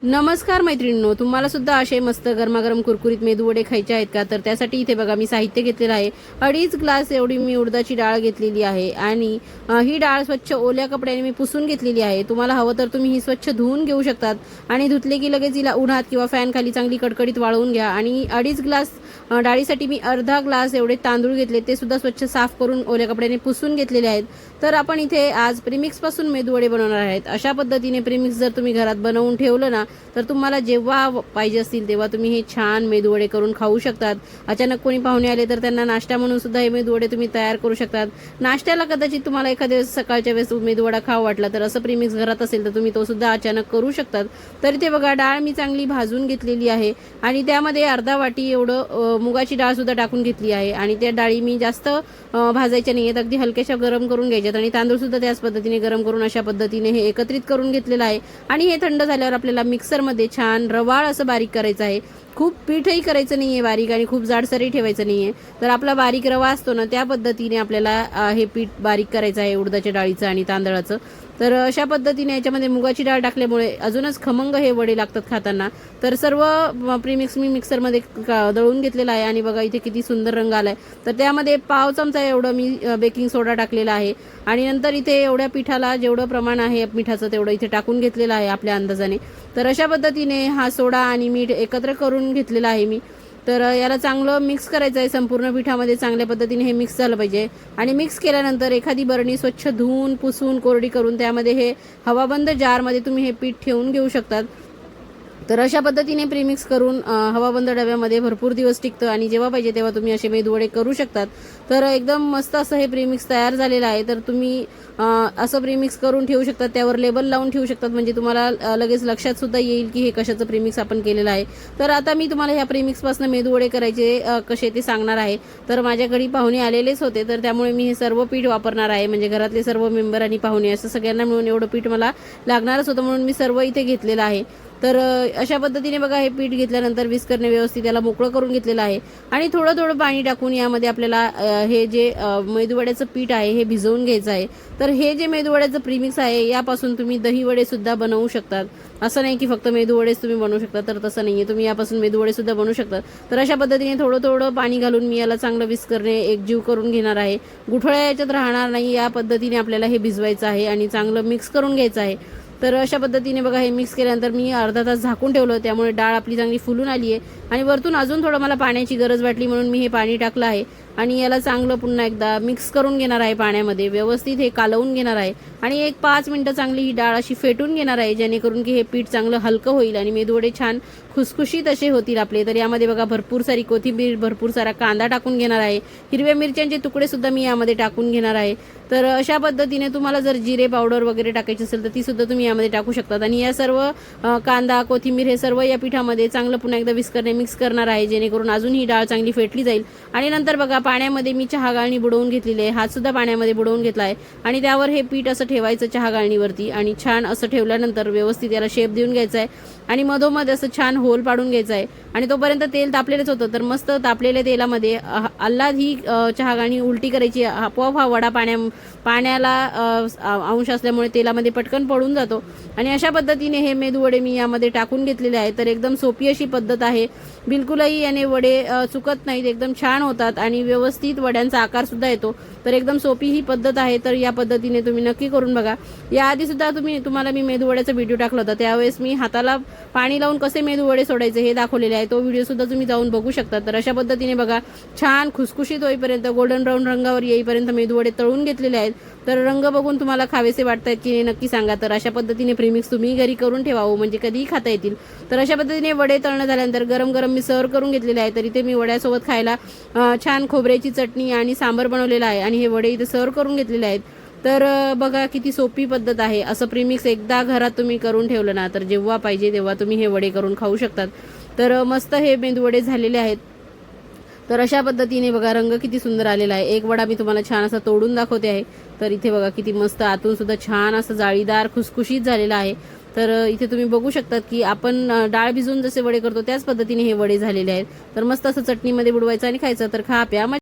नमस्कार मैत्रिणींनो, तुम्हाला सुद्धा असे मस्त गरमागरम कुरकुरीत मेदूवडे खायचे आहेत का? तर त्यासाठी इथे बघा मी साहित्य घेतलेलं आहे. 2.5 ग्लास एवढी मी उडदाची डाळ घेतलेली आहे आणि ही डाळ स्वच्छ ओल्या कपड्याने मी पुसून घेतलेली आहे. तुम्हाला हवं तर तुम्ही ही स्वच्छ धुवून घेऊ शकतात आणि धुतले की लगेच हिला उन्हात किंवा फॅन खाली चांगली कडकडीत वाळवून घ्या. आणि 2.5 ग्लास डाळीसाठी मी अर्धा ग्लास एवढे तांदूळ घेतले, ते सुद्धा स्वच्छ साफ करून ओल्या कपड्याने पुसून घेतलेले आहेत. तर आपण इथे आज प्रीमिक्सपासून मेदूवडे बनवणार आहेत. अशा पद्धतीने प्रीमिक्स जर तुम्ही घरात बनवून ठेवलं ना, तर तुम्हाला जेव्हा पाहिजे असतील तेव्हा तुम्ही हे छान मेदूवडे करून खाऊ शकतात. अचानक कोणी पाहुणे आले तर त्यांना नाश्ता म्हणून सुद्धा हे मेदूवडे तुम्ही तयार करू शकतात. नाश्त्याला कदाचित तुम्हाला एखाद्या वेळेस सकाळच्या वेळेस मेदूवडा खाऊ वाटला तर असं प्रीमिक्स घरात असेल तर तुम्ही तो सुद्धा अचानक करू शकतात. तर इथे बघा डाळ मी चांगली भाजून घेतलेली आहे आणि त्यामध्ये अर्धा वाटी एवढं मुगाची डाळ सुद्धा टाकून घेतली आहे. आणि त्या डाळी मी जास्त भाजायच्या नाही आहेत, अगदी हलक्याशा गरम करून घ्यायच्यात. आणि तांदूळ सुद्धा त्याच पद्धतीने गरम करून अशा पद्धतीने हे एकत्रित करून घेतलेलं आहे. आणि हे थंड झाल्यावर आपल्याला मिक्सरमध्ये छान रवाळ असं बारीक करायचं आहे. खूप पीठही करायचं नाही आहे बारीक आणि खूप जाडसरही ठेवायचं नाही आहे. तर आपला बारीक रवा असतो ना, त्या पद्धतीने आपल्याला हे पीठ बारीक करायचं आहे उडदाच्या डाळीचं आणि तांदळाचं. तर अशा पद्धतीने याच्यामध्ये मुगाची डाळ टाकल्यामुळे अजूनच खमंग हे वडे लागतात खाताना. तर सर्व प्रीमिक्स मी मिक्सरमध्ये दळून घेतलेलं आहे आणि बघा इथे किती सुंदर रंग आला आहे. तर त्यामध्ये पाव चमचा एवढं मी बेकिंग सोडा टाकलेला आहे आणि नंतर इथे एवढ्या पिठाला जेवढं प्रमाण आहे मिठाचं तेवढं इथे टाकून घेतलेलं आहे आपल्या अंदाजाने. तर अशा पद्धतीने हा सोडा आणि मीठ एकत्र करून घेतलेला आहे मी. तर याला चांगलं मिक्स करायचं आहे. संपूर्ण पिठामध्ये चांगल्या पद्धतीने हे मिक्स झालं पाहिजे. आणि मिक्स केल्यानंतर एखादी बरणी स्वच्छ धुवून पुसून कोरडी करून त्यामध्ये हे हवाबंद जारमध्ये तुम्ही हे पीठ ठेवून घेऊ शकतात. तर अशा पद्धतीने प्रीमिक्स करून हवाबंद डब्यामध्ये भरपूर दिवस टिकतं आणि जेव्हा पाहिजे तेव्हा तुम्ही असे मेदूवडे करू शकतात. तर एकदम मस्त असं हे प्रीमिक्स तयार झालेलं आहे. तर तुम्ही असं प्रीमिक्स करून ठेवू शकतात, त्यावर लेबल लावून ठेवू शकतात, म्हणजे तुम्हाला लगेच लक्षात सुद्धा येईल की हे कशाचं प्रीमिक्स आपण केलेलं आहे. तर आता मी तुम्हाला ह्या प्रीमिक्सपासून मेदूवडे करायचे कसे ते सांगणार आहे. तर माझ्या घरी पाहुणे आलेलेच होते, तर त्यामुळे मी हे सर्व पीठ वापरणार आहे. म्हणजे घरातले सर्व मेंबर आणि पाहुणे असं सगळ्यांना मिळून एवढं पीठ मला लागणारच होतं, म्हणून मी सर्व इथे घेतलेलं आहे. तर अशा पद्धतीने बघा हे पीठ घेतल्यानंतर विस्करने व्यवस्थित याला मोकळं करून घेतलेलं आहे. आणि थोडं थोडं पाणी टाकून यामध्ये आपल्याला हे जे मेदूवड्याचं पीठ आहे हे भिजवून घ्यायचं आहे. तर हे जे मेदूवड्याचं प्रीमिक्स आहे यापासून तुम्ही दहीवडे सुद्धा बनवू शकतात. असं नाही की फक्त मेदूवडेच तुम्ही बनवू शकता, तर तसं नाही आहे, तुम्ही यापासून मेदूवडे सुद्धा बनवू शकतात. तर अशा पद्धतीने थोडं थोडं पाणी घालून मी याला चांगलं विस्करने एकजीव करून घेणार आहे. गुठळ्या याच्यात राहणार नाही या पद्धतीने आपल्याला हे भिजवायचं आहे आणि चांगलं मिक्स करून घ्यायचं आहे. तर अशा पद्धतीने बघा हे मिक्स केल्यानंतर मी अर्धा तास झाकून ठेवलं, त्यामुळे डाळ आपली चांगली फुलून आली आहे. आणि वरतून अजून थोडं मला पाण्याची गरज वाटली म्हणून मी हे पाणी टाकलं आहे. आणि याला चांगलं पुन्हा एकदा मिक्स करून घेणार आहे पाण्यामध्ये, व्यवस्थित हे कालवून घेणार आहे. आणि एक 5 मिनटं चांगली ही डाळ अशी फेटून घेणार आहे, जेणेकरून की हे पीठ चांगलं हलकं होईल आणि मेदूवडे छान खुसखुशीत असे होतील आपले. तर यामध्ये बघा भरपूर सारी कोथिंबीर, भरपूर सारा कांदा टाकून घेणार आहे. हिरव्या मिरच्यांचे तुकडे सुद्धा मी यामध्ये टाकून घेणार आहे. तर अशा पद्धतीने तुम्हाला जर जिरे पावडर वगैरे टाकायची असेल तर ती सुद्धा तुम्ही यामध्ये टाकू शकतात. आणि या सर्व कांदा, कोथिंबीर हे सर्व या पिठामध्ये चांगलं पुन्हा एकदा विस्करने मिक्स करणार आहे, जेणेकरून अजून ही डाळ चांगली फेटली जाईल. आणि नंतर बघा पाण्यामध्ये मी चहा गाळणी बुडवून घेतलेली आहे, हात सुद्धा पाण्यामध्ये बुडवून घेतला आहे. आणि त्यावर हे पीठ असं ठेवायचं चहा गाळणीवरती आणि छान असं ठेवल्यानंतर व्यवस्थित याला शेप देऊन घ्यायचा आहे. आणि मधोमध असं छान होल पाडून घ्यायचं आहे. आणि तोपर्यंत तेल तापलेलंच होतं, तर मस्त तापलेल्या तेलामध्ये अल्लाद ही चहा गाळणी उलटी करायची. आपोआप हा वडा पाण्याला अंश असल्यामुळे तेलामध्ये पटकन पडून जातो. आणि अशा पद्धतीने हे मेदूवडे मी यामध्ये टाकून घेतलेले आहे. तर एकदम सोपी अशी पद्धत आहे, बिलकुलही याने वडे चुकत नाहीत, एकदम छान होतात आणि व्यवस्थित वड्यांचा आकार सुद्धा येतो. तर एकदम सोपी ही पद्धत आहे. तर या पद्धतीने तुम्ही नक्की करून बघा. याआधी सुद्धा तुम्हाला मी मेदूवड्याचा व्हिडिओ टाकला होता, त्यावेळेस मी हाताला पाणी लावून कसे मेदूवडे सोडायचे हे दाखवलेले आहे, तो व्हिडिओ सुद्धा तुम्ही जाऊन बघू शकता. तर अशा पद्धतीने बघा छान खुसखुशीत होईपर्यंत, गोल्डन ब्राऊन रंगावर येईपर्यंत मेदूवडे तळून घेतलेले आहेत. तर रंग बघून तुम्हाला खावेसे वाटतात की नक्की सांगा. तर अशा पद्धतीने प्रीमिक्स तुम्ही घरी करून ठेवावं, म्हणजे कधीही खाता येतील. तर अशा पद्धतीने वडे तळणं झाल्यानंतर गरम गरम मी सर्व करून घेतलेले आहे. तर इथे मी वड्यासोबत खायला छान खोबऱ्याची चटणी आणि सांबर बनवलेला आहे आणि हे वडे इथे सर्व करून घेतलेले आहेत. तर बघा किती सोपी पद्धत आहे. असं प्रीमिक्स एकदा घरात तुम्ही करून ठेवलं ना, तर जेव्हा पाहिजे तेव्हा तुम्ही हे वडे करून खाऊ शकतात. तर मस्त हे मेदूवडे झालेले आहेत. तर अशा पद्धतीने बघा रंग किती सुंदर आलेला आहे. एक वडा मी तुम्हाला छान असा तोडून दाखवते आहे. तर इथे बघा किती मस्त आतून सुद्धा छान असं जाळीदार खुसखुशीत झालेला आहे. तर इथे तुम्ही बघू शकतात की आपण डाळ भिजवून जसे वडे करतो त्याच पद्धतीने हे वडे झालेले आहेत. तर मस्त असं चटणीमध्ये बुडवायचं आणि खायचं. तर खा प्या.